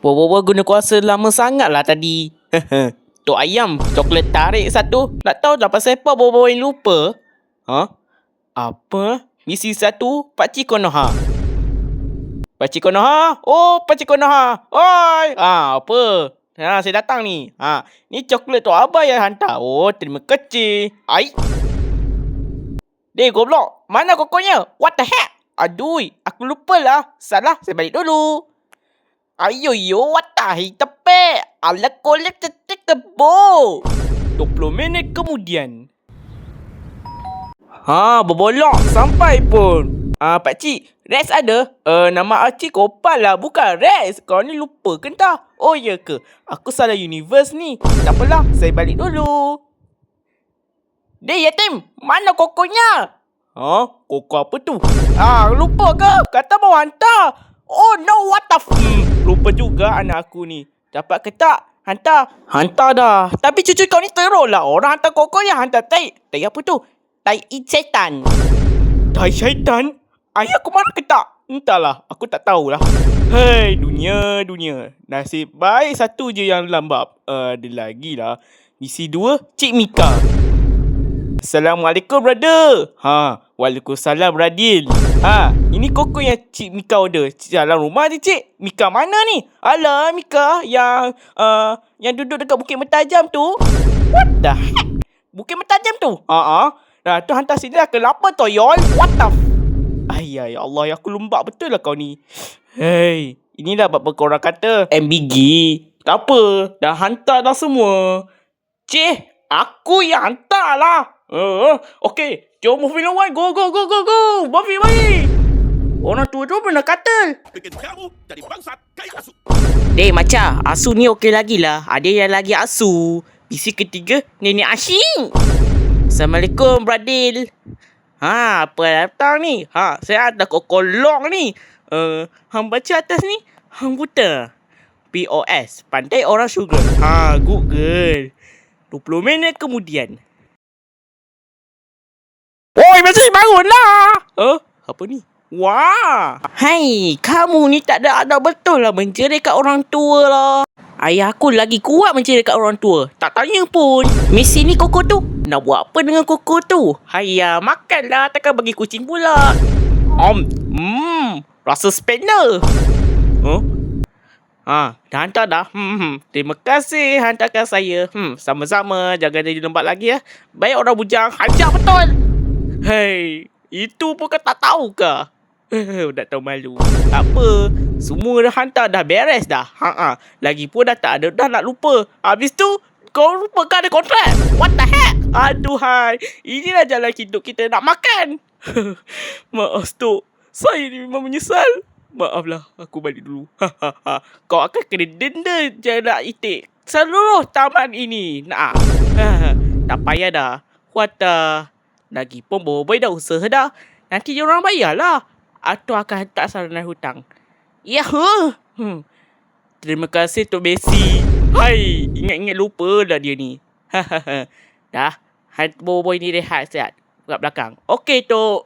Bawa guna kuasa lama sangat lah tadi. Tok Ayam, coklat tarik satu. Nak tahu dah pasal apa bawa-bawain lupa? Ha? Apa? Misi satu, Pakcik Konoha. Pakcik Konoha? Oh, Pakcik Konoha. Oi! Apa? Saya datang ni. Ni coklat Tok Abah yang hantar. Oh, terima kasih. Ai. Goblok. Mana kokonya? What the heck? Aduh, aku lupa lah. Salah, saya balik dulu. Ayo, what the heck? Tepek. Ala kolek tetek kebo. 20 minit kemudian. Berbolok. Sampai pun. Pakcik, Rex ada? Nama Acik Kopal lah, bukan Rex. Kau ni lupa ke entah? Oh, ya ke? Aku salah universe ni. Tak apalah, saya balik dulu. Yatim, mana kokonya? Koko apa tu? Lupa ke? Kata mau hantar. Oh no, what the lupa juga anak aku ni. Dapat ke tak? Hantar dah. Tapi cucu kau ni teruk lah. Orang hantar koko yang hantar tai. Tai apa tu? Tai syaitan. Tai syaitan? Ayah aku marah ke tak? Entahlah, aku tak tahulah. Hei, dunia. Nasib baik satu je yang lambap. Ada lagi lah. Misi 2, Cik Mika. Assalamualaikum, brother. Waalaikumsalam, Radil. Ini koko yang Cik Mika order. Dalam rumah je, Cik. Mika mana ni? Alah, Mika yang duduk dekat Bukit Mentajam tu. What the heck? Bukit Mentajam tu? Nah, tu hantar sini lah. Kenapa tu, yol? What the ya Allah, aku lembab betul lah kau ni. Hei, inilah apa korang kata MBG. Tak apa, dah hantar dah semua. Cik, aku yang hantar lah. Okay, jom moving on. Go. Bagi. Orang tua tu pernah kata bikin kamu jadi bangsat kayak asu. Maca, asu ni okey lagi lah. Ada yang lagi asu. Misi ketiga, Nenek Asyik. Assalamualaikum, Bradil. Apa datang ni? Saya ada kokolong ni. Hang baca atas ni, hang buta. POS, pandai orang sugar. Google. 20 minit kemudian. Oi, masih bangunlah. Apa ni? Wah. Hai, kamu ni tak ada adab betul lah menjerit kat orang tua lah. Ayah aku lagi kuat menjerit kat orang tua. Tak tanya pun. Misi ni koko tu. Nak buat apa dengan koko tu? Hayya, makanlah. Takkan bagi kucing pula. Rasa spender. Dah hantar dah. Terima kasih hantarkan saya. Sama-sama. Jangan jadi lembat lagi ya. Baik orang bujang. Hajar betul. Hei, itu pun kau tak tahu ke? Tak tahu malu. Tak apa. Semua dah hantar, dah beres dah. Lagipun dah tak ada, dah nak lupa. Habis tu, kau lupa kan ada kontrak? What the heck? Aduhai. Inilah jalan hidup kita nak makan. Maaf, Stok. Saya ni memang menyesal. Maaflah, aku balik dulu. Kau akan kena denda jarak itik seluruh taman ini. Tak payah dah. Lagipun boy dah usaha dah. Nanti diorang bayarlah. Atau akan hantar saranan hutang. Yahoo! Terima kasih Tok Messi. Hai, ingat-ingat lupa dah dia ni. Dah, boy ni rehat sihat kat belakang. Okey, Tok.